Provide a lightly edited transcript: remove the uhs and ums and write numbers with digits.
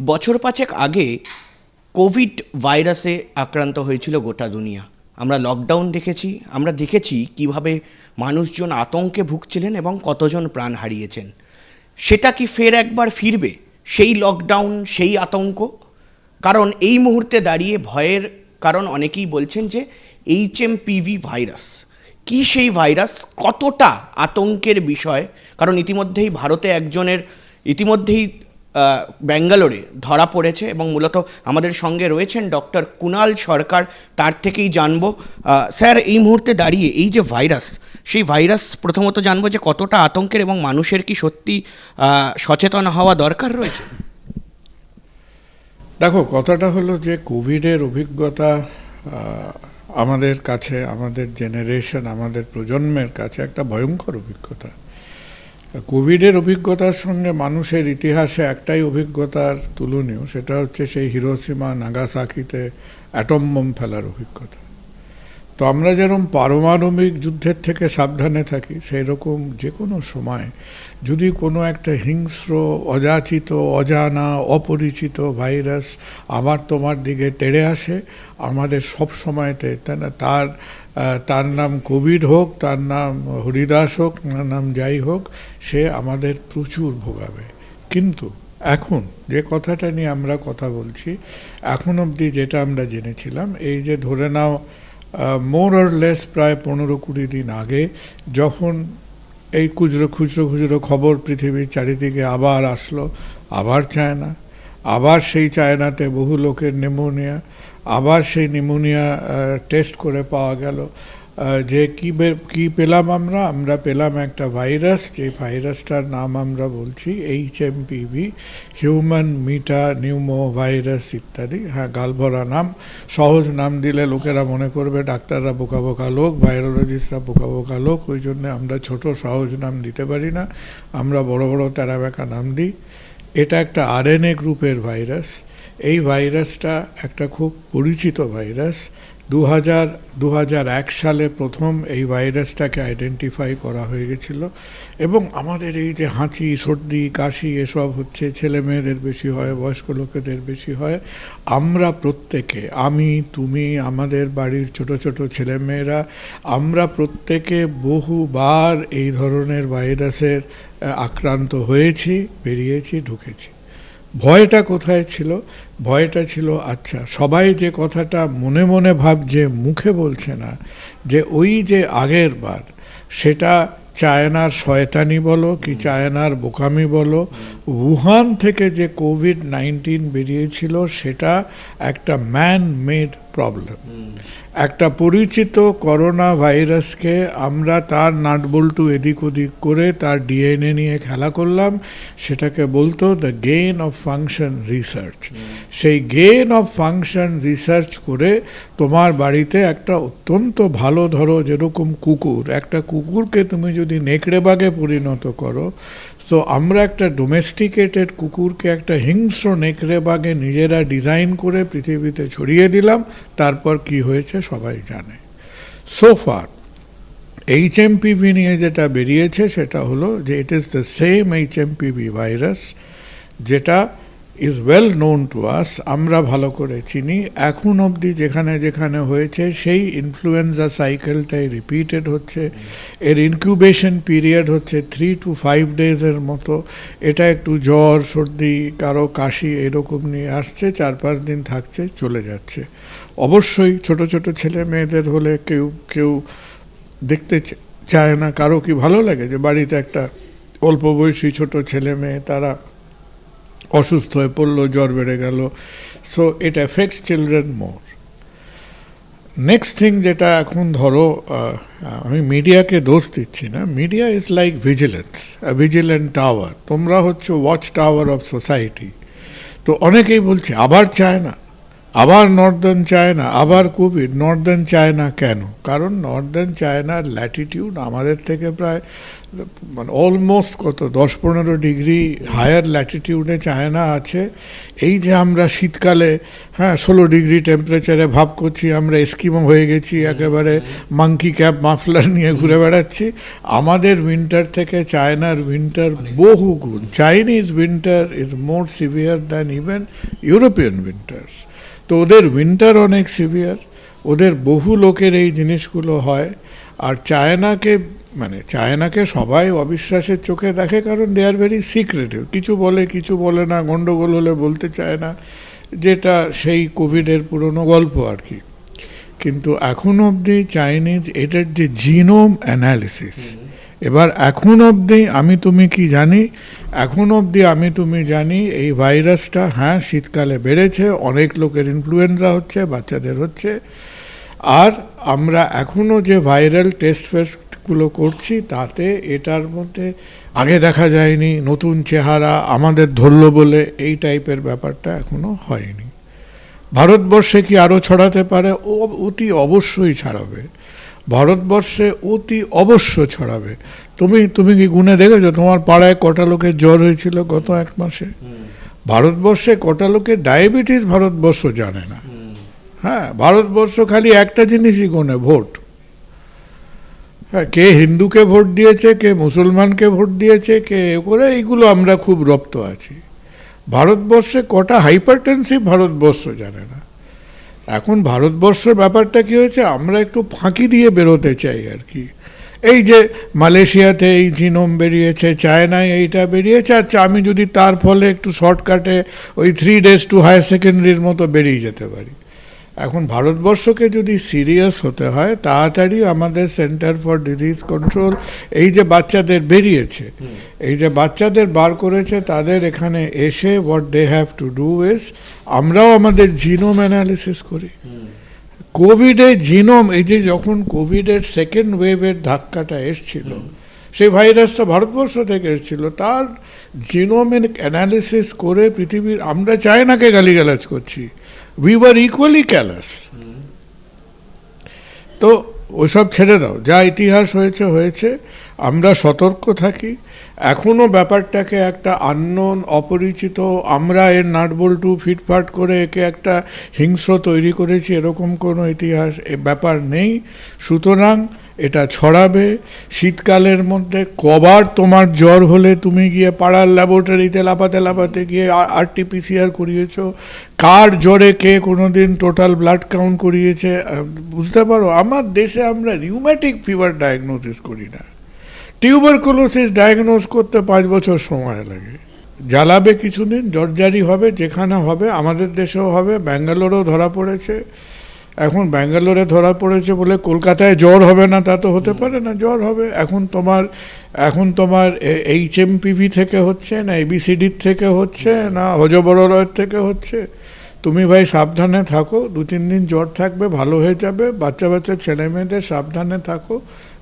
বছর পাঁচেক আগে কোভিড ভাইরাসে আক্রান্ত হয়েছিল গোটা দুনিয়া। আমরা লকডাউন দেখেছি, আমরা দেখেছি কিভাবে মানুষজন আতঙ্কে ভুগছিলেন এবং কতজন প্রাণ হারিয়েছেন। সেটা কি ফের একবার ফিরবে, সেই লকডাউন, সেই আতঙ্ক? কারণ এই মুহূর্তে দাঁড়িয়ে ভয়ের কারণ অনেকেই বলছেন যে HMPV ভাইরাস কি সেই ভাইরাস, কতটা আতঙ্কের বিষয়। কারণ ইতিমধ্যেই ভারতে একজনের ব্যাঙ্গালোরে ধরা পড়েছে এবং মূলত আমাদের সঙ্গে রয়েছেন ডক্টর কুণাল সরকার, তার থেকেই জানবো। স্যার, এই মুহূর্তে দাঁড়িয়ে এই যে ভাইরাস, সেই ভাইরাস প্রথমত জানবো যে কতটা আতঙ্কের এবং মানুষের কি সত্যি সচেতন হওয়া দরকার রয়েছে? দেখো, কথাটা হলো যে কোভিডের অভিজ্ঞতা আমাদের কাছে, আমাদের জেনারেশন, আমাদের প্রজন্মের কাছে একটা ভয়ঙ্কর অভিজ্ঞতা। কোভিডের অভিজ্ঞতার সঙ্গে মানুষের ইতিহাসে একটাই অভিজ্ঞতার তুলনীয়, সেটা হচ্ছে সেই হিরোশিমা নাগাসাকিতে অ্যাটম বোম ফেলার অভিজ্ঞতা। তো আমরা যেরকম পারমাণবিক যুদ্ধের থেকে সাবধানে থাকি, সেই রকম যে কোনো সময় যদি কোনো একটা হিংস্র, অযাচিত, অজানা, অপরিচিত ভাইরাস আবার তোমার দিকে তেড়ে আসে, আমাদের সব সময়তে তার নাম কোভিড হোক, তার নাম হরিদাস হোক, তার নাম যাই হোক, সে আমাদের প্রচুর ভোগাবে। কিন্তু এখন যে কথাটা নিয়ে আমরা কথা বলছি, এখন অবধি যেটা আমরা জেনেছিলাম, এই যে ধরে নাও মোর অর লেস প্রায় 15-20 দিন আগে যখন এই খুচরো খবর পৃথিবীর চারিদিকে আবার আসলো, আবার চায়না, আবার সেই চায়নাতে বহু লোকের নিউমোনিয়া, আবার সেই নিউমোনিয়া টেস্ট করে পাওয়া গেল যে কি পেলাম আমরা পেলাম একটা ভাইরাস, যে ভাইরাসটার নাম আমরা বলছি HMPV, হিউম্যান মিটা নিউমো ভাইরাস ইত্যাদি। হ্যাঁ, গালভরা নাম, সহজ নাম দিলে লোকেরা মনে করবে ডাক্তাররা বোকা বোকা লোক, ভাইরোলজিস্টরা বোকা বোকা লোক, ওই জন্য আমরা ছোট সহজ নাম দিতে পারি না, আমরা বড় বড় তেরাবেকা নাম দিই। এটা একটা RNA গ্রুপের ভাইরাস। এই ভাইরাসটা একটা খুব পরিচিত ভাইরাস। 2001 সালে প্রথম এই ভাইরাসটাকে আইডেন্টিফাই করা হয়ে গেছিল। এবং আমাদের এই যে হাঁচি, সর্দি, কাশি এসব হচ্ছে, ছেলে মেয়েদের বেশি হয়, বয়স্ক লোকেদের বেশি হয়। আমরা প্রত্যেকে, আমি, তুমি, আমাদের বাড়ির ছোট ছোট ছেলেমেয়েরা, আমরা প্রত্যেকে বহুবার এই ধরনের ভাইরাসের আক্রান্ত হয়েছি, বেরিয়েছি, ঢুকেছি। ভয়টা কোথায় ছিল? ভয়টা ছিল, আচ্ছা, সবাই যে কথাটা মনে মনে ভাবছে, মুখে বলছে না, যে ওই যে আগের বার, সেটা চায়নার শয়তানি বলো কি চায়নার বোকামি বলো, উহান থেকে যে COVID-19 বেরিয়েছিল, সেটা একটা ম্যান মেড প্রবলেম। একটা পরিচিত করোনা ভাইরাসকে আমরা তার নাটবল্টু এদিক ওদিক করে তার DNA নিয়ে খেলা করলাম, সেটাকে বলতো the gain of function research. সেই গেইন অফ ফাংশন রিসার্চ করে তোমার বাড়িতে একটা অত্যন্ত ভালো, ধরো যেরকম কুকুর, একটা কুকুরকে তুমি যদি নেকড়ে বাঘে পরিণত করো, তো আমরা একটা ডোমেস্টিকেটেড কুকুরকে একটা হিংস্র নেকড়ে বাঘে নিজেরা ডিজাইন করে পৃথিবীতে ছড়িয়ে দিলাম। তারপর কি হয়েছে সবাই জানে। সো ফার HMPV নিয়ে যেটা বেরিয়েছে সেটা হলো যে it is the same HMPV virus, যেটা is well known to us, আমরা ভালো করে চিনি। এখন অবধি যেখানে যেখানে হয়েছে সেই ইনফ্লুয়েঞ্জা সাইকেলটাই রিপিটেড হচ্ছে। এর ইনকিউবেশন পিরিয়ড হচ্ছে 3 to 5 ডেজের মতো। এটা একটু জ্বর, সর্দি, কারো কাশি এরকম নিয়ে আসছে, 4-5 দিন থাকছে, চলে যাচ্ছে। অবশ্যই ছোট ছোট ছেলে মেয়েদের হলে কেউ দেখতে চায় না। কারো কি ভালো লাগে যে বাড়িতে একটা অল্প বয়সী ছোট ছেলে মেয়ে তারা অসুস্থ হয়ে পড়লো, জ্বর বেড়ে গেল। So it effects children more. Next thing যেটা এখন ধরো, আমি মিডিয়াকে দোষ দিচ্ছি না, media is like vigilant tower. তোমরা হচ্ছে ওয়াচ টাওয়ার অফ সোসাইটি। তো অনেকেই বলছে আবার চায়না, আবার নর্দার্ন চায়না, আবার কোভিড। নর্দার্ন চায়না কেন? কারণ নর্দার্ন চায়নার ল্যাটিটিউড আমাদের থেকে প্রায় মানে অলমোস্ট কত 10-15 ডিগ্রি হায়ার ল্যাটিটিউডে চায়না আছে। এই যে আমরা শীতকালে 16 ডিগ্রি টেম্পারেচারে ভাব করছি আমরা এস্কিমো হয়ে গেছি, একেবারে মাঙ্কি ক্যাপ মাফলার নিয়ে ঘুরে বেড়াচ্ছি, আমাদের উইন্টার থেকে চায়নার উইন্টার বহু গুণ। Chinese winter is more severe than even European winters. তো ওদের উইন্টার অনেক সিভিয়ার, ওদের বহু লোকের এই জিনিসগুলো হয়। আর চায়নাকে সবাই অবিশ্বাসের চোখে দেখে, কারণ দে আর ভেরি সিক্রেটিভ, কিছু বলে কিছু বলে না, গন্ডগোল হলে বলতে চায় না, যেটা সেই কোভিডের পুরনো গল্প আর কি। কিন্তু এখন অবধি চাইনিজ এটার যে জিনোম অ্যানালিসিস, এবার এখন অবধি আমি তুমি জানি এই ভাইরাসটা শীতকালে বেড়েছে, অনেক লোকের ইনফ্লুয়েঞ্জা হচ্ছে, বাচ্চাদের হচ্ছে। আর আমরা এখনও যে ভাইরাল টেস্টগুলো করছি তাতে এটার মধ্যে আগে দেখা যায়নি, নতুন চেহারা আমাদের ধরল বলে এই টাইপের ব্যাপারটা এখনও হয়নি। ভারতবর্ষে কি আরও ছড়াতে পারে? অতি অবশ্যই ছড়াবে, ভারতবর্ষে অতি অবশ্য ছড়াবে। তুমি কি গুনে দেখেছো তোমার পাড়ায় কটা লোকের জ্বর হয়েছিল গত 1 মাসে? ভারতবর্ষে কটা লোকের ডায়াবেটিস ভারতবর্ষ জানে না। ভারতবর্ষ খালি একটা জিনিসই গোনে, ভোট। কে হিন্দুকে ভোট দিয়েছে, কে মুসলমানকে ভোট দিয়েছে, কে করে, এইগুলো আমরা খুব রপ্ত আছি। ভারতবর্ষে কটা হাইপারটেনসিভ ভারতবর্ষ জানে না। এখন ভারতবর্ষের ব্যাপারটা কি হয়েছে, আমরা একটু ফাঁকি দিয়ে বেরোতে চাই আর কি। এই যে মালয়েশিয়াতে এই জিনোম বেরিয়েছে, চায়নায় এইটা বেরিয়েছে, আচ্ছা আমি যদি তার ফলে একটু শর্টকাটে ওই 3 days টু হায়ার সেকেন্ডারির মতো বেরিয়ে যেতে পারি। এখন ভারতবর্ষকে যদি সিরিয়াস হতে হয়, তাড়াতাড়ি আমাদের সেন্টার ফর ডিজিজ কন্ট্রোল এই যে বাচ্চাদের বেরিয়েছে, এই যে বাচ্চাদের বার করেছে, তাদের এখানে এসে what they have to do is, আমরাও আমাদের জিনোম অ্যানালিসিস করি। কোভিডের জিনোম, এই যে যখন কোভিডের সেকেন্ড ওয়েভের ধাক্কাটা এসছিল, সেই ভাইরাসটা ভারতবর্ষ থেকে এসেছিল, তার জিনোমের অ্যানালিসিস করে পৃথিবীর, আমরা চায়নাকে গালিগালাজ করছি, we were equally callous। তো ওসব ছেড়ে দাও, যা ইতিহাস হয়েছে, আমরা সতর্ক থাকি। এখনও ব্যাপারটাকে একটা আননোন, অপরিচিত, আমরা এর নাটবল্টু ফিটফাট করে একে একটা হিংস্র তৈরি করেছি, এরকম কোনো ইতিহাস ব্যাপার নেই। সুতরাং এটা ছড়াবে। শীতকালের মধ্যে কবার তোমার জ্বর হলে তুমি গিয়ে পাড়ার ল্যাবরেটরিতে লাফাতে গিয়ে RT-PCR করিয়েছো? কার জ্বরে কে কোনোদিন টোটাল ব্লাড কাউন্ট করিয়েছে? বুঝতে পারো, আমার দেশে আমরা রিউম্যাটিক ফিভার ডায়াগনোসিস করি না, টিউবারকুলোসিস ডায়াগনোস করতে 5 বছর সময় লাগে। জ্বালাবে কিছুদিন, জ্বরজারি হবে, যেখানে হবে, আমাদের দেশেও হবে। ব্যাঙ্গালোরেও ধরা পড়েছে। এখন ব্যাঙ্গালোরে ধরা পড়েছে বলে কলকাতায় জ্বর হবে না তা তো হতে পারে না, জ্বর হবে। এখন তোমার HMPV থেকে হচ্ছে না, ABCD থেকে হচ্ছে না, হজবরলয়ের থেকে হচ্ছে। তুমি ভাই সাবধানে থাকো, 2-3 দিন জ্বর থাকবে, ভালো হয়ে যাবে। বাচ্চা ছেলে মেয়েদের সাবধানে থাকো।